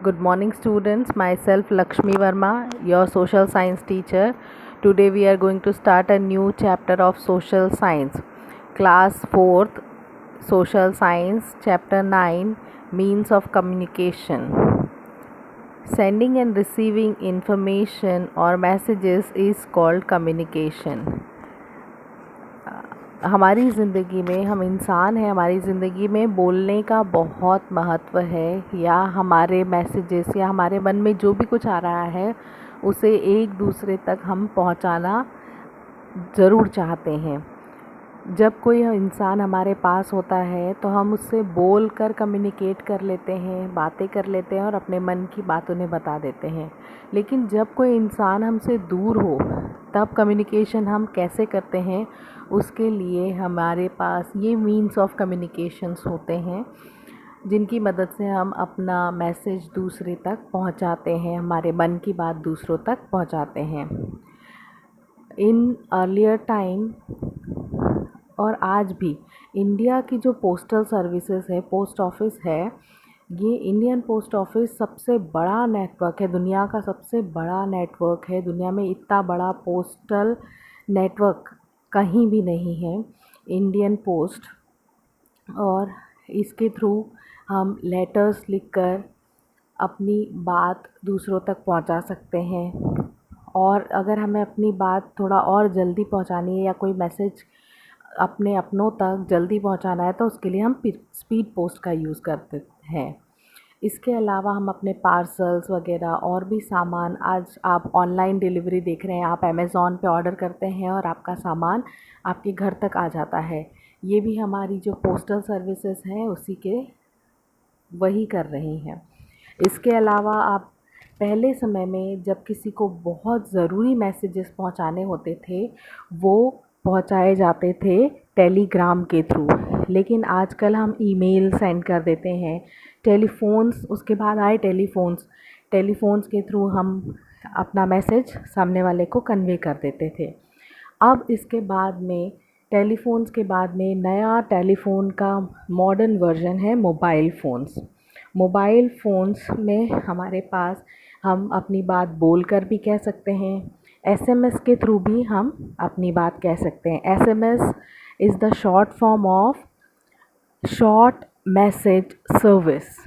Good morning, students. Myself Lakshmi Verma, your social science teacher. Today we are going to start a new chapter of social science. Class 4th, Social Science, Chapter 9, Means of Communication. Sending and receiving information or messages is called communication. हमारी ज़िंदगी में हम इंसान हैं, हमारी ज़िंदगी में बोलने का बहुत महत्व है, या हमारे मैसेजेस या हमारे मन में जो भी कुछ आ रहा है उसे एक दूसरे तक हम पहुंचाना ज़रूर चाहते हैं। जब कोई इंसान हमारे पास होता है तो हम उससे बोल कर कम्युनिकेट कर लेते हैं, बातें कर लेते हैं और अपने मन की बात उन्हें बता देते हैं। लेकिन जब कोई इंसान हमसे दूर हो तब कम्युनिकेशन हम कैसे करते हैं, उसके लिए हमारे पास ये मीन्स ऑफ कम्युनिकेशंस होते हैं जिनकी मदद से हम अपना मैसेज दूसरे तक पहुंचाते हैं, हमारे मन की बात दूसरों तक पहुंचाते हैं। इन अर्लियर टाइम और आज भी इंडिया की जो पोस्टल सर्विसेज है, पोस्ट ऑफिस है, ये इंडियन पोस्ट ऑफिस सबसे बड़ा नेटवर्क है, दुनिया का सबसे बड़ा नेटवर्क है। दुनिया में इतना बड़ा पोस्टल नेटवर्क कहीं भी नहीं है, इंडियन पोस्ट। और इसके थ्रू हम लेटर्स लिखकर अपनी बात दूसरों तक पहुंचा सकते हैं। और अगर हमें अपनी बात थोड़ा और जल्दी पहुंचानी है या कोई मैसेज अपने अपनों तक जल्दी पहुंचाना है तो उसके लिए हम स्पीड पोस्ट का यूज़ करते हैं। इसके अलावा हम अपने पार्सल्स वगैरह और भी सामान, आज आप ऑनलाइन डिलीवरी देख रहे हैं, आप अमेज़ॉन पे ऑर्डर करते हैं और आपका सामान आपके घर तक आ जाता है। ये भी हमारी जो पोस्टल सर्विसेज हैं उसी के वही कर रही हैं। इसके अलावा आप पहले समय में जब किसी को बहुत ज़रूरी मैसेजेस पहुंचाने होते थे वो पहुंचाए जाते थे टेलीग्राम के थ्रू, लेकिन आजकल हम ईमेल सेंड कर देते हैं। टेलीफ़ोन्स, उसके बाद आए टेलीफ़ोन्स के थ्रू हम अपना मैसेज सामने वाले को कन्वे कर देते थे। अब इसके बाद में टेलीफ़ोन्स के बाद में नया टेलीफ़ोन का मॉडर्न वर्जन है मोबाइल फ़ोन्स। मोबाइल फ़ोन्स में हमारे पास हम अपनी बात बोल कर भी कह सकते हैं, एसएमएस के थ्रू भी हम अपनी बात कह सकते हैं। SMS is the short form of short message service.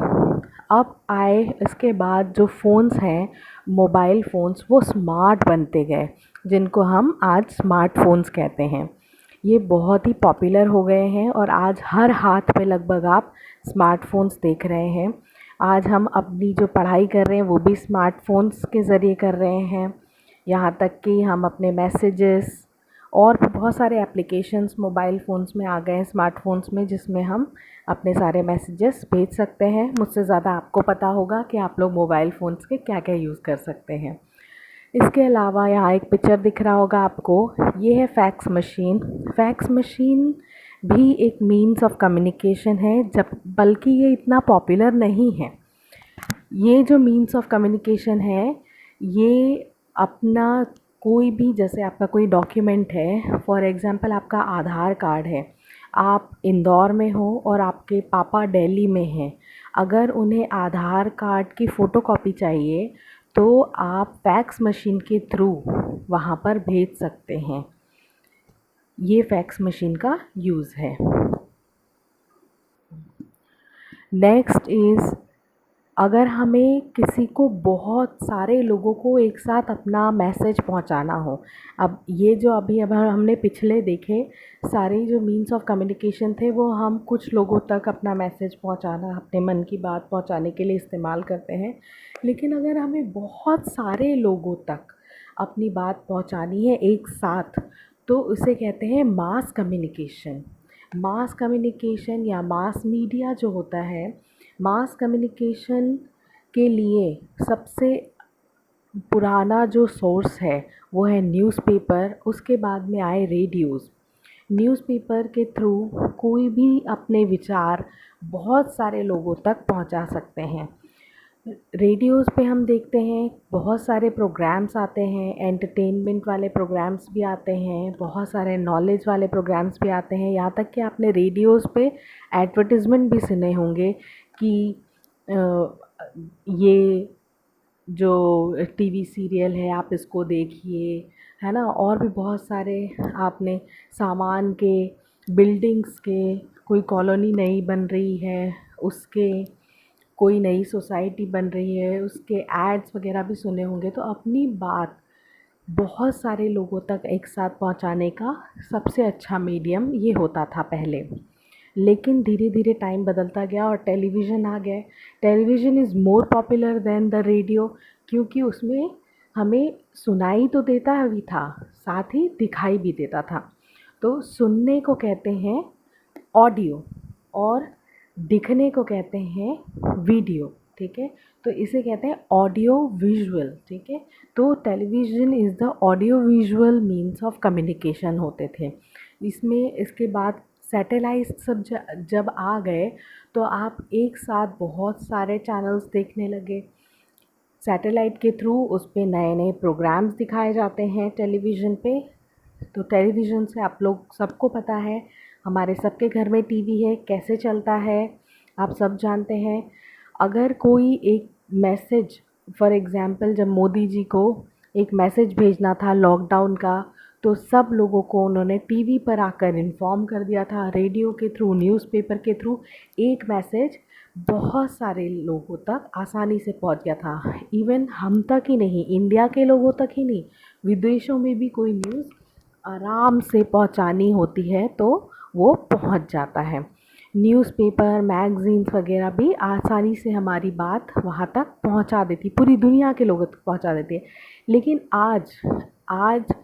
अब आए इसके बाद जो फ़ोन्स हैं, मोबाइल फ़ोन्स, वो स्मार्ट बनते गए, जिनको हम आज स्मार्टफ़ोन्स कहते हैं। ये बहुत ही पॉपुलर हो गए हैं और आज हर हाथ में लगभग आप स्मार्टफ़ोन्स देख रहे हैं। आज हम अपनी जो पढ़ाई कर रहे हैं वो भी स्मार्टफ़ोन्स के ज़रिए कर रहे हैं। यहाँ तक कि हम अपने मैसेजेस और भी बहुत सारे एप्लीकेशंस मोबाइल फ़ोन्स में आ गए हैं, स्मार्टफ़ोन्स में, जिसमें हम अपने सारे मैसेजेस भेज सकते हैं। मुझसे ज़्यादा आपको पता होगा कि आप लोग मोबाइल फ़ोन्स के क्या क्या यूज़ कर सकते हैं। इसके अलावा यहाँ एक पिक्चर दिख रहा होगा आपको, ये है फैक्स मशीन। फैक्स मशीन भी एक मीन्स ऑफ कम्युनिकेशन है, जब बल्कि ये इतना पॉपुलर नहीं है। ये जो मीन्स ऑफ कम्युनिकेशन है, ये अपना कोई भी, जैसे आपका कोई डॉक्यूमेंट है, फॉर एग्ज़ाम्पल आपका आधार कार्ड है, आप इंदौर में हो और आपके पापा दिल्ली में हैं, अगर उन्हें आधार कार्ड की फ़ोटोकॉपी चाहिए तो आप फैक्स मशीन के थ्रू वहाँ पर भेज सकते हैं। ये फैक्स मशीन का यूज़ है। नेक्स्ट इज़, अगर हमें किसी को, बहुत सारे लोगों को एक साथ अपना मैसेज पहुंचाना हो। अब ये जो अब हमने पिछले देखे सारे जो मीन्स ऑफ कम्युनिकेशन थे वो हम कुछ लोगों तक अपना मैसेज पहुंचाना, अपने मन की बात पहुंचाने के लिए इस्तेमाल करते हैं। लेकिन अगर हमें बहुत सारे लोगों तक अपनी बात पहुंचानी है एक साथ तो उसे कहते हैं मास कम्युनिकेशन। मास कम्युनिकेशन या मास मीडिया जो होता है, मास कम्युनिकेशन के लिए सबसे पुराना जो सोर्स है वो है न्यूज़पेपर। उसके बाद में आए रेडियोज़। न्यूज़पेपर के थ्रू कोई भी अपने विचार बहुत सारे लोगों तक पहुंचा सकते हैं। रेडियोज़ पे हम देखते हैं बहुत सारे प्रोग्राम्स आते हैं, एंटरटेनमेंट वाले प्रोग्राम्स भी आते हैं, बहुत सारे नॉलेज वाले प्रोग्राम्स भी आते हैं। यहाँ तक कि आपने रेडियोज़ पे एडवर्टिज़मेंट भी सुने होंगे कि ये जो टीवी सीरियल है आप इसको देखिए, है ना। और भी बहुत सारे आपने सामान के, बिल्डिंग्स के, कोई कॉलोनी नई बन रही है उसके, कोई नई सोसाइटी बन रही है उसके एड्स वगैरह भी सुने होंगे। तो अपनी बात बहुत सारे लोगों तक एक साथ पहुंचाने का सबसे अच्छा मीडियम ये होता था पहले। लेकिन धीरे धीरे टाइम बदलता गया और टेलीविज़न आ गए। Television is more popular than the radio, क्योंकि उसमें हमें सुनाई तो देता भी था, साथ ही दिखाई भी देता था। तो सुनने को कहते हैं ऑडियो और दिखने को कहते हैं वीडियो, ठीक है। तो इसे कहते हैं ऑडियो विजुअल, ठीक है। तो television is the audio visual means of communication होते थे। इसमें इसके बाद सैटेलाइट सब जब आ गए तो आप एक साथ बहुत सारे चैनल्स देखने लगे। सैटेलाइट के थ्रू उस पर नए नए प्रोग्राम्स दिखाए जाते हैं टेलीविज़न पे। तो टेलीविज़न से आप लोग सबको पता है, हमारे सबके घर में टीवी है, कैसे चलता है आप सब जानते हैं। अगर कोई एक मैसेज, फॉर एग्ज़ाम्पल जब मोदी जी को एक मैसेज भेजना था लॉकडाउन का, तो सब लोगों को उन्होंने टीवी पर आकर इन्फॉर्म कर दिया था, रेडियो के थ्रू, न्यूज़पेपर के थ्रू एक मैसेज बहुत सारे लोगों तक आसानी से पहुंच गया था। इवन हम तक ही नहीं, इंडिया के लोगों तक ही नहीं, विदेशों में भी कोई न्यूज़ आराम से पहुंचानी होती है तो वो पहुंच जाता है। न्यूज़पेपर, मैगज़ीन्स वगैरह भी आसानी से हमारी बात वहाँ तक पहुँचा देती, पूरी दुनिया के लोगों तक पहुँचा देती है। लेकिन आज आज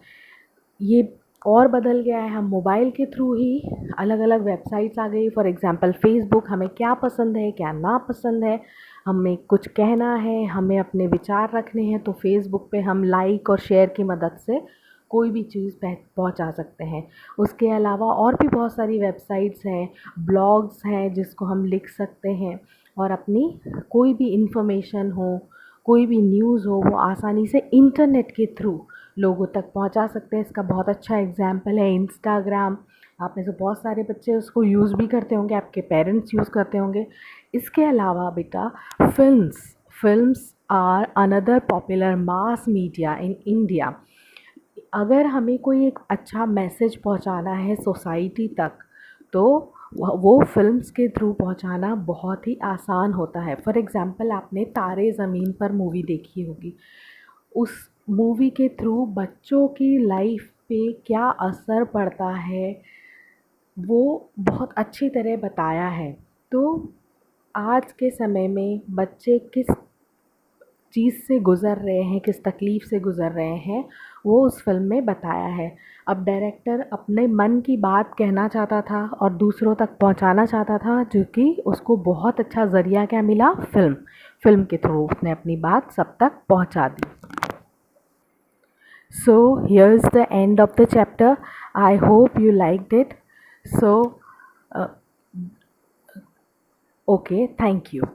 ये और बदल गया है। हम मोबाइल के थ्रू ही, अलग अलग वेबसाइट्स आ गई। फॉर एग्ज़ाम्पल फ़ेसबुक, हमें क्या पसंद है क्या ना पसंद है, हमें कुछ कहना है, हमें अपने विचार रखने हैं, तो फ़ेसबुक पे हम लाइक और शेयर की मदद से कोई भी चीज़ पहुंचा सकते हैं। उसके अलावा और भी बहुत सारी वेबसाइट्स हैं, ब्लॉग्स हैं जिसको हम लिख सकते हैं और अपनी कोई भी इंफॉर्मेशन हो, कोई भी न्यूज़ हो, वो आसानी से इंटरनेट के थ्रू लोगों तक पहुंचा सकते हैं। इसका बहुत अच्छा एग्जाम्पल है इंस्टाग्राम। आप में से बहुत सारे बच्चे उसको यूज़ भी करते होंगे, आपके पेरेंट्स यूज़ करते होंगे। इसके अलावा बेटा films are another popular mass media in India. अगर हमें कोई एक अच्छा मैसेज पहुंचाना है सोसाइटी तक, तो वो फिल्म्स के थ्रू पहुंचाना बहुत ही आसान होता है। फॉर एग्ज़ाम्पल आपने तारे ज़मीन पर मूवी देखी होगी। उस मूवी के थ्रू बच्चों की लाइफ पे क्या असर पड़ता है वो बहुत अच्छी तरह बताया है। तो आज के समय में बच्चे किस चीज़ से गुज़र रहे हैं, किस तकलीफ़ से गुज़र रहे हैं, वो उस फ़िल्म में बताया है। अब डायरेक्टर अपने मन की बात कहना चाहता था और दूसरों तक पहुंचाना चाहता था, जो कि उसको बहुत अच्छा ज़रिया क्या मिला, फ़िल्म के थ्रू उसने अपनी बात सब तक पहुंचा दी। So here's the end of the chapter. I hope you liked it. So okay, thank you.